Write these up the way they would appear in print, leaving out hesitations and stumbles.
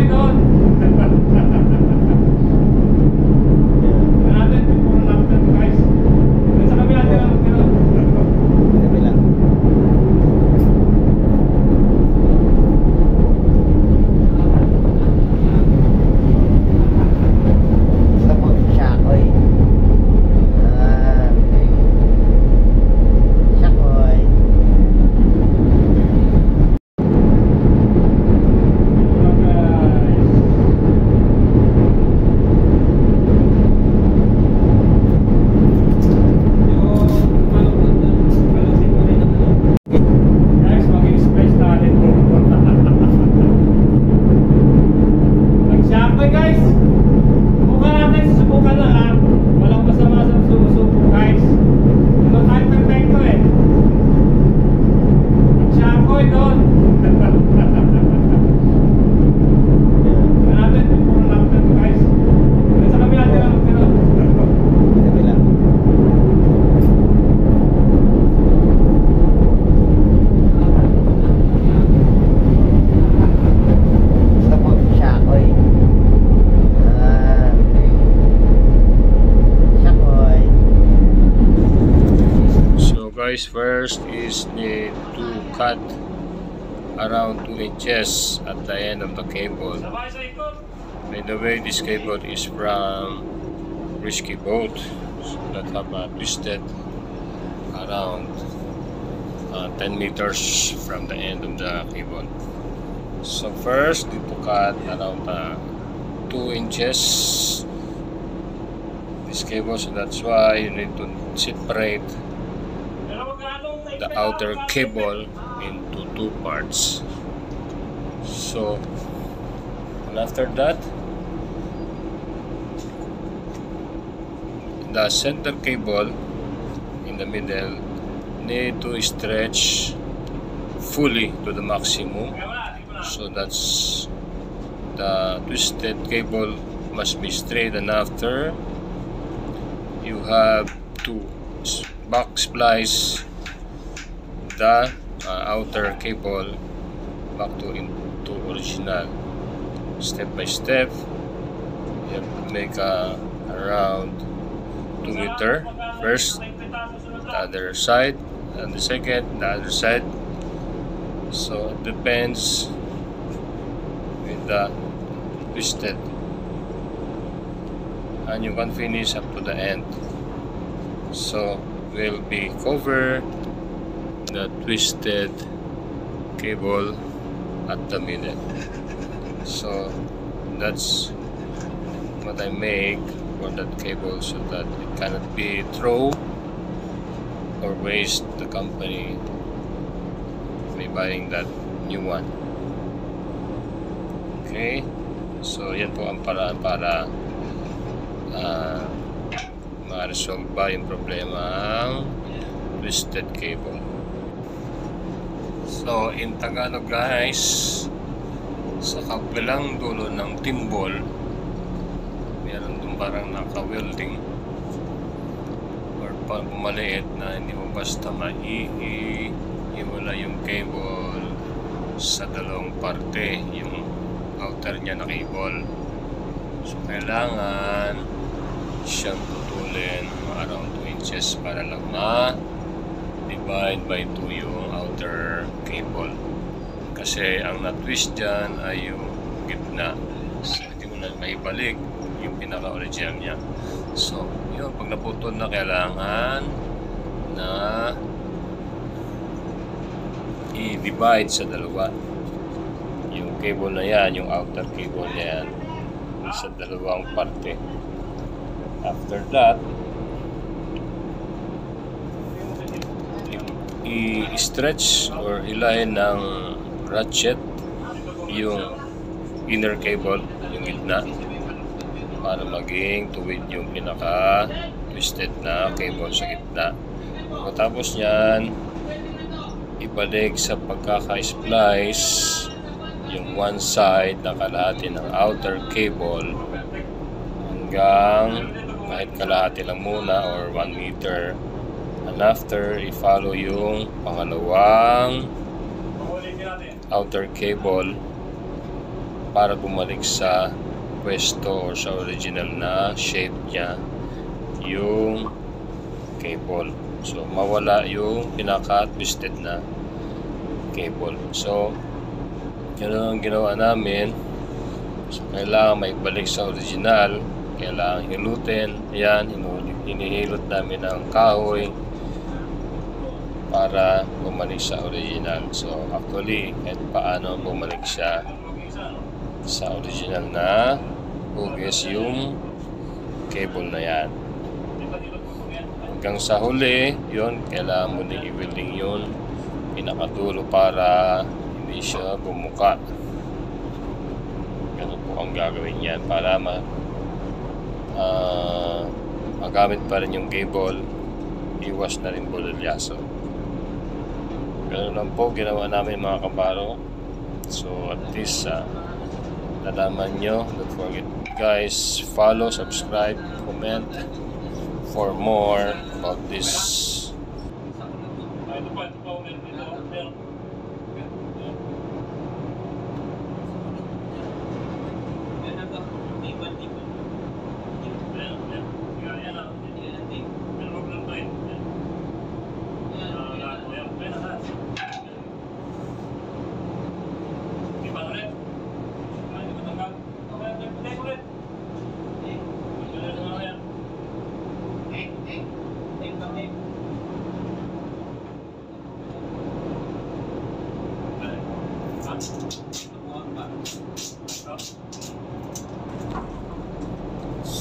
doon. Natin, before and after guys. Sa kabila natin lang magkaroon. Kabila. Gusto mo, Shakoy. Okay. Shakoy. Guys, mag-express natin. Nag-shampoo guys. Subukan natin, susubukan lang ha. Walang masama sa susubo guys. Hindi tayo perfecto eh. Nag-shampoo doon. Natin, before and after guys. Sa kabila natin lang magkaroon. Kabila. Gusto mo, Shakoy. Okay. Shakoy. So guys, first is need to cut around 2 inches at the end of the cable. Sabay sa ikot. By the way, this cable is from Risky Boat that have twisted around 10 meters from the end of the cable. So first, need to cut around 2 inches this cable, so that's why you need to separate the outer cable into 2 parts. So, and after that, the center cable in the middle need to stretch fully to the maximum. So that's the twisted cable must be straight, and after you have to back splice the outer cable back into original. Step by step, you have to make around 2 meter first, the other side, and the second, the other side. So it depends with the twisted, and you can finish up to the end. So will be cover the twisted cable at the middle. So that's what I make for that cable, so that it cannot be thrown or waste the company by buying that new one. Okay, so yan po ang paraan para ma-resolve ba yung problema ang twisted cable. So in Tagalog guys, sa kabilang dulo ng timbol meron dun parang naka-welding or pumaliit na hindi mo basta iwala yung cable sa dalawang parte, yung outer niya na cable. So kailangan siyang putulin around 2 inches para lang ma-divide by 2 yung outer cable. Kasi ang na-twist dyan ay yung gitna. So hindi mo na maibalik yung pinaka-original niya. So yun, pag naputol na, kailangan na i-divide sa dalawa yung cable na yan, yung outer cable na yan, sa dalawang parte. After that, i-stretch or hilahin ng ratchet yung inner cable, yung gitna, para maging tuwid yung pinaka twisted na cable sa gitna. Pagkatapos nyan, ibalik sa pagkaka-splice yung one side na kalahati ng outer cable hanggang kahit kalahati lang muna or 1 meter, and after i-follow yung pangalawang outer cable para bumalik sa pwesto or sa original na shape niya yung cable. So mawala yung pinaka-twisted na cable. So yun ang ginawa namin. So kailangan maibalik sa original, kailangan hilutin. Ayan, hinihilot namin ang kahoy para bumalik sa original. So actually kahit paano bumalik siya sa original na hugis yung cable na yan. Hanggang sa huli, yun, kailangan mo din i-welding yun pinakadulo para hindi siya bumuka. Ganun po ang gagawin yan para magamit pa rin yung cable, iwas na rin bolilyaso. Ganun lang po ginawa namin mga kabaro. So at least nalaman nyo. Don't forget guys, follow, subscribe, comment for more about this.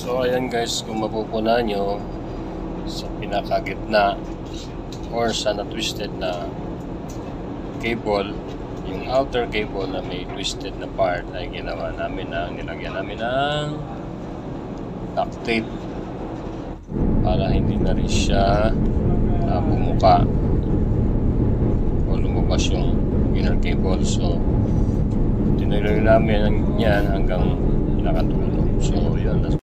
So ayan guys, kung mapupunan nyo sa pinakagitna or sa na-twisted na cable, yung outer cable na may twisted na part ay ginawa namin nilagyan namin ng duct tape para hindi na rin siya bumuka o lumabas yung inner cable. So tinuloy namin yan hanggang pinakatulog. So yun.